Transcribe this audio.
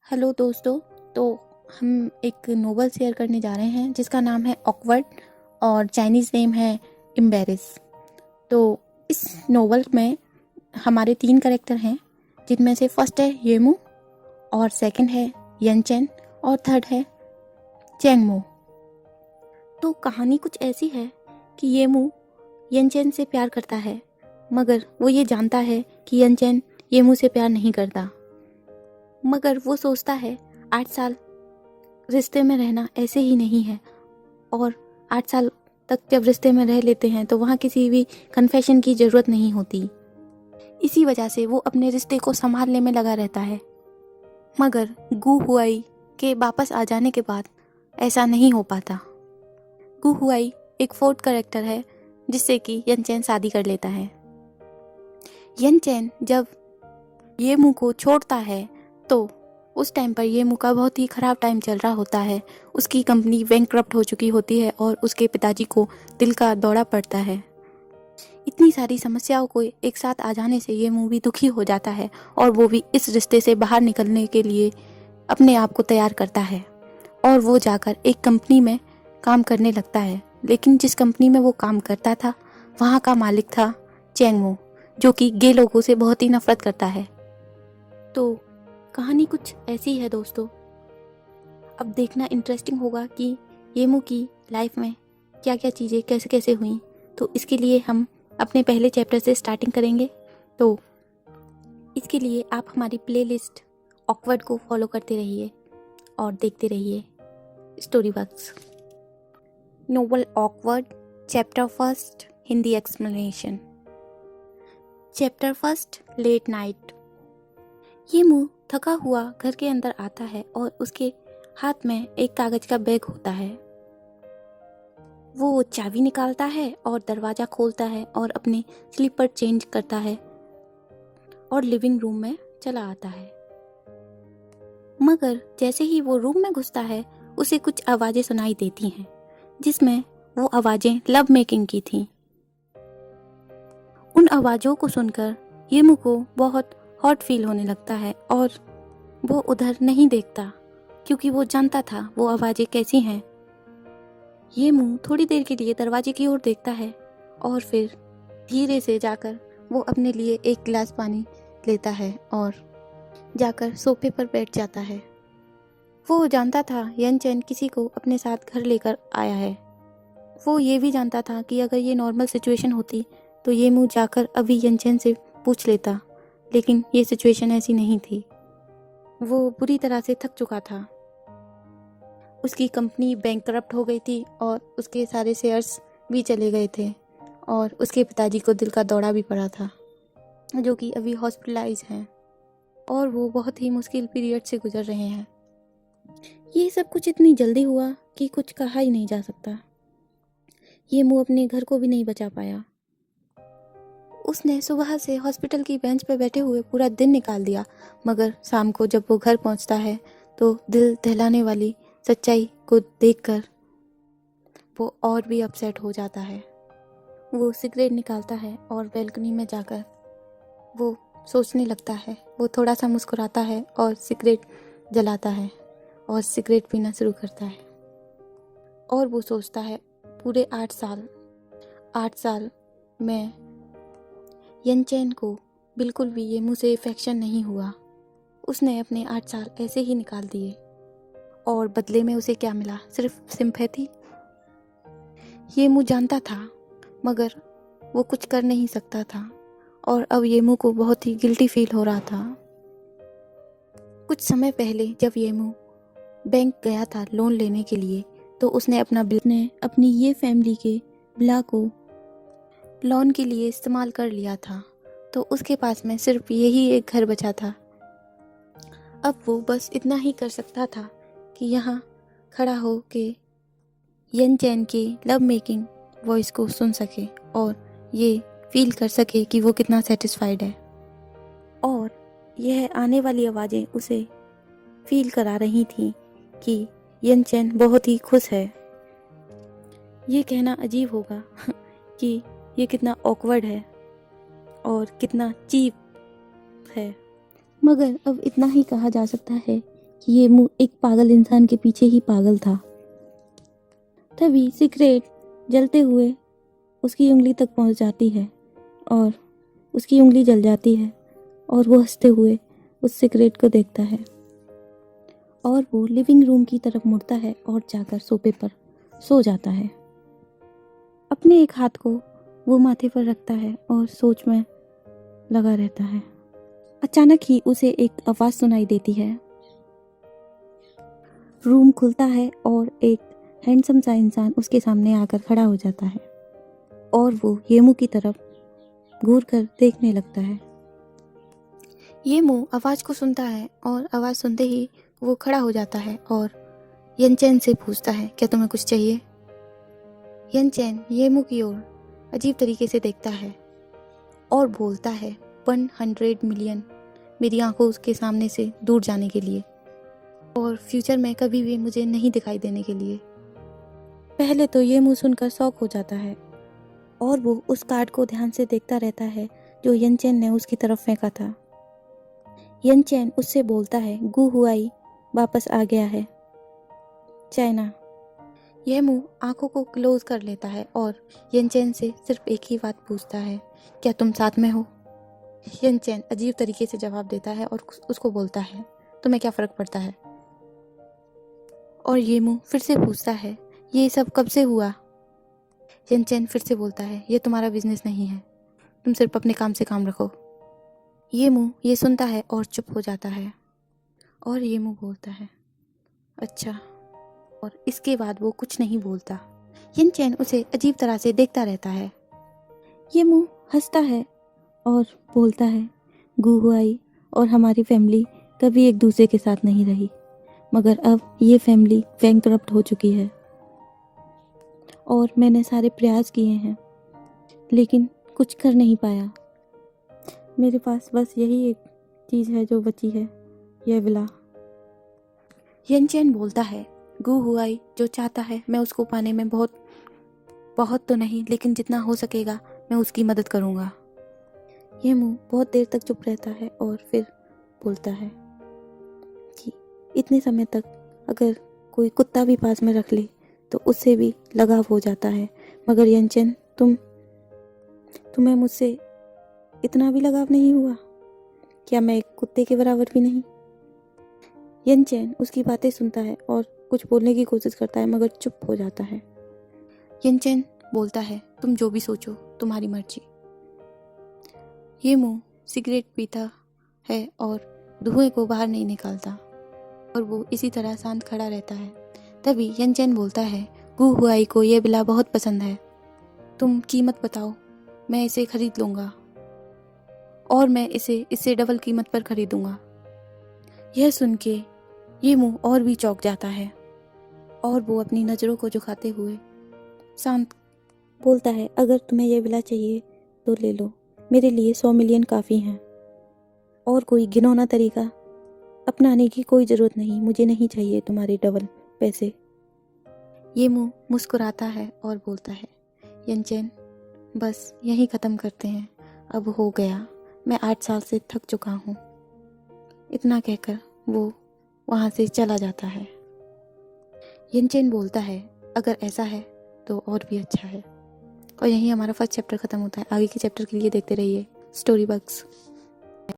Hello दोस्तों। तो हम एक नोवेल शेयर करने जा रहे हैं जिसका नाम है ऑकवर्ड और चाइनीज़ नेम है एम्बेरेस। तो इस नोवेल में हमारे 3 कैरेक्टर हैं, जिनमें से फर्स्ट है येमू और सेकंड है यनचेन और थर्ड है चेंगमो। तो कहानी कुछ ऐसी है कि येमू यनचेन से प्यार करता है, मगर वो ये जानता है कि यनचेन येमू से प्यार नहीं करता। मगर वो सोचता है 8 साल रिश्ते में रहना ऐसे ही नहीं है, और 8 साल तक जब रिश्ते में रह लेते हैं तो वहाँ किसी भी कन्फेशन की ज़रूरत नहीं होती। इसी वजह से वो अपने रिश्ते को संभालने में लगा रहता है। मगर गु हुआई के वापस आ जाने के बाद ऐसा नहीं हो पाता। गु हुआई एक फोर्थ कैरेक्टर है जिससे कि यनचेन शादी कर लेता है। यनचेन जब येमू को छोड़ता है तो उस टाइम पर येमू का बहुत ही ख़राब टाइम चल रहा होता है। उसकी कंपनी बैंकक्रप्ट हो चुकी होती है और उसके पिताजी को दिल का दौरा पड़ता है। इतनी सारी समस्याओं को एक साथ आ जाने से येमू भी दुखी हो जाता है और वो भी इस रिश्ते से बाहर निकलने के लिए अपने आप को तैयार करता है और वो जाकर एक कंपनी में काम करने लगता है। लेकिन जिस कंपनी में वो काम करता था वहाँ का मालिक था चेंगमो, जो कि गे लोगों से बहुत ही नफरत करता है। तो कहानी कुछ ऐसी है दोस्तों। अब देखना इंटरेस्टिंग होगा कि येमू की लाइफ में क्या क्या चीज़ें कैसे कैसे हुई। तो इसके लिए हम अपने पहले चैप्टर से स्टार्टिंग करेंगे। तो इसके लिए आप हमारी प्लेलिस्ट ऑकवर्ड को फॉलो करते रहिए और देखते रहिए story bucks. Novel Awkward, chapter first, Hindi explanation. Chapter first, late night. येमू थका हुआ घर के अंदर आता है और उसके हाथ में एक कागज का बैग होता है। वो चाबी निकालता है और दरवाज़ा खोलता है और अपने स्लीपर चेंज करता है और लिविंग रूम में चला आता है। मगर जैसे ही वो रूम में घुसता है उसे कुछ आवाज़ें सुनाई देती हैं, जिसमें वो आवाज़ें लव मेकिंग की थीं। उन आवाज़ों को सुनकर येमू को बहुत हॉट फील होने लगता है और वो उधर नहीं देखता, क्योंकि वो जानता था वो आवाज़ें कैसी हैं। येमू थोड़ी देर के लिए दरवाजे की ओर देखता है और फिर धीरे से जाकर वो अपने लिए एक गिलास पानी लेता है और जाकर सोफे पर बैठ जाता है। वो जानता था यनचेन किसी को अपने साथ घर लेकर आया है। वो ये भी जानता था कि अगर ये नॉर्मल सिचुएशन होती तो येमू जाकर अभी यनचेन से पूछ लेता, लेकिन ये सिचुएशन ऐसी नहीं थी। वो बुरी तरह से थक चुका था। उसकी कंपनी बैंकक्रप्ट हो गई थी और उसके सारे शेयर्स भी चले गए थे और उसके पिताजी को दिल का दौरा भी पड़ा था, जो कि अभी हॉस्पिटलाइज हैं और वो बहुत ही मुश्किल पीरियड से गुजर रहे हैं। ये सब कुछ इतनी जल्दी हुआ कि कुछ कहा ही नहीं जा सकता। ये मुँह अपने घर को भी नहीं बचा पाया। उसने सुबह से हॉस्पिटल की बेंच पर बैठे हुए पूरा दिन निकाल दिया, मगर शाम को जब वो घर पहुंचता है तो दिल दहलाने वाली सच्चाई को देखकर वो और भी अपसेट हो जाता है। वो सिगरेट निकालता है और बैल्कनी में जाकर वो सोचने लगता है। वो थोड़ा सा मुस्कुराता है और सिगरेट जलाता है और सिगरेट पीना शुरू करता है। और वो सोचता है पूरे 8 साल में यनचेन को बिल्कुल भी येमू से अफेक्शन नहीं हुआ। उसने अपने 8 साल ऐसे ही निकाल दिए और बदले में उसे क्या मिला? सिर्फ सिंपैथी। येमू जानता था, मगर वो कुछ कर नहीं सकता था और अब येमू को बहुत ही गिल्टी फील हो रहा था। कुछ समय पहले जब येमू बैंक गया था लोन लेने के लिए, तो उसने अपनी ये फैमिली के बिला को लोन के लिए इस्तेमाल कर लिया था। तो उसके पास में सिर्फ यही एक घर बचा था। अब वो बस इतना ही कर सकता था कि यहाँ खड़ा हो के यनचेन की लव मेकिंग वॉइस को सुन सके और ये फील कर सके कि वो कितना सेटिस्फाइड है। और यह आने वाली आवाज़ें उसे फील करा रही थी कि यनचेन बहुत ही खुश है। ये कहना अजीब होगा कि ये कितना ऑकवर्ड है और कितना चीप है, मगर अब इतना ही कहा जा सकता है कि ये मुंह एक पागल इंसान के पीछे ही पागल था। तभी सिगरेट जलते हुए उसकी उंगली तक पहुंच जाती है और उसकी उंगली जल जाती है और वो हंसते हुए उस सिगरेट को देखता है और वो लिविंग रूम की तरफ मुड़ता है और जाकर सोफे पर सो जाता है। अपने एक हाथ को वो माथे पर रखता है और सोच में लगा रहता है। अचानक ही उसे एक आवाज़ सुनाई देती है। रूम खुलता है और एक हैंडसम सा इंसान उसके सामने आकर खड़ा हो जाता है और वो येमू की तरफ घूर कर देखने लगता है। येमू आवाज़ को सुनता है और आवाज़ सुनते ही वो खड़ा हो जाता है और यनचेन से पूछता है, क्या तुम्हें कुछ चाहिए? यनचेन येमू की ओर अजीब तरीके से देखता है और बोलता है 100 मिलियन मेरी आंखों के सामने से दूर जाने के लिए और फ्यूचर में कभी भी मुझे नहीं दिखाई देने के लिए। पहले तो येमू सुनकर शॉक हो जाता है और वो उस कार्ड को ध्यान से देखता रहता है जो यनचेन ने उसकी तरफ फेंका था। यनचेन उससे बोलता है गु हुआई वापस आ गया है चाइना। येमू आंखों को क्लोज कर लेता है और यनचेन से सिर्फ एक ही बात पूछता है, क्या तुम साथ में हो? यनचेन अजीब तरीके से जवाब देता है और उसको बोलता है, तुम्हें क्या फ़र्क पड़ता है? और येमू फिर से पूछता है, ये सब कब से हुआ? यनचेन फिर से बोलता है, ये तुम्हारा बिजनेस नहीं है, तुम सिर्फ अपने काम से काम रखो। येमू ये सुनता है और चुप हो जाता है और येमू बोलता है, अच्छा, और इसके बाद वो कुछ नहीं बोलता। यनचेन उसे अजीब तरह से देखता रहता है। येमू हंसता है और बोलता है, गु हुआई और हमारी फैमिली कभी एक दूसरे के साथ नहीं रही, मगर अब ये फैमिली बैंकरप्ट हो चुकी है और मैंने सारे प्रयास किए हैं लेकिन कुछ कर नहीं पाया। मेरे पास बस यही एक चीज़ है जो बची है, यह विला। यनचेन बोलता है, गु हुआई जो चाहता है मैं उसको पाने में बहुत तो नहीं लेकिन जितना हो सकेगा मैं उसकी मदद करूँगा। येमू बहुत देर तक चुप रहता है और फिर बोलता है कि इतने समय तक अगर कोई कुत्ता भी पास में रख ले तो उससे भी लगाव हो जाता है, मगर यनचेन तुम्हें मुझसे इतना भी लगाव नहीं हुआ? क्या मैं एक कुत्ते के बराबर भी नहीं? यनचेन उसकी बातें सुनता है और कुछ बोलने की कोशिश करता है मगर चुप हो जाता है। यनचेन बोलता है, तुम जो भी सोचो तुम्हारी मर्जी। येमू सिगरेट पीता है और धुएं को बाहर नहीं निकालता और वो इसी तरह शांत खड़ा रहता है। तभी यनचेन बोलता है, गु हुआई को ये बिला बहुत पसंद है, तुम कीमत बताओ, मैं इसे खरीद लूँगा और मैं इसे इससे डबल कीमत पर खरीदूँगा। यह सुन के येमू और भी चौंक जाता है और वो अपनी नज़रों को झुकाते हुए शांत बोलता है, अगर तुम्हें यह बिला चाहिए तो ले लो, मेरे लिए 100 मिलियन काफ़ी हैं और कोई घिनौना तरीका अपनाने की कोई ज़रूरत नहीं, मुझे नहीं चाहिए तुम्हारे डबल पैसे। येमू मुस्कुराता है और बोलता है, यनचेन बस यहीं ख़त्म करते हैं, अब हो गया, मैं 8 साल से थक चुका हूँ। इतना कहकर वो वहाँ से चला जाता है। यनचेन बोलता है, अगर ऐसा है तो और भी अच्छा है। और यहीं हमारा फर्स्ट चैप्टर ख़त्म होता है। आगे के चैप्टर के लिए देखते रहिए स्टोरी बग्स।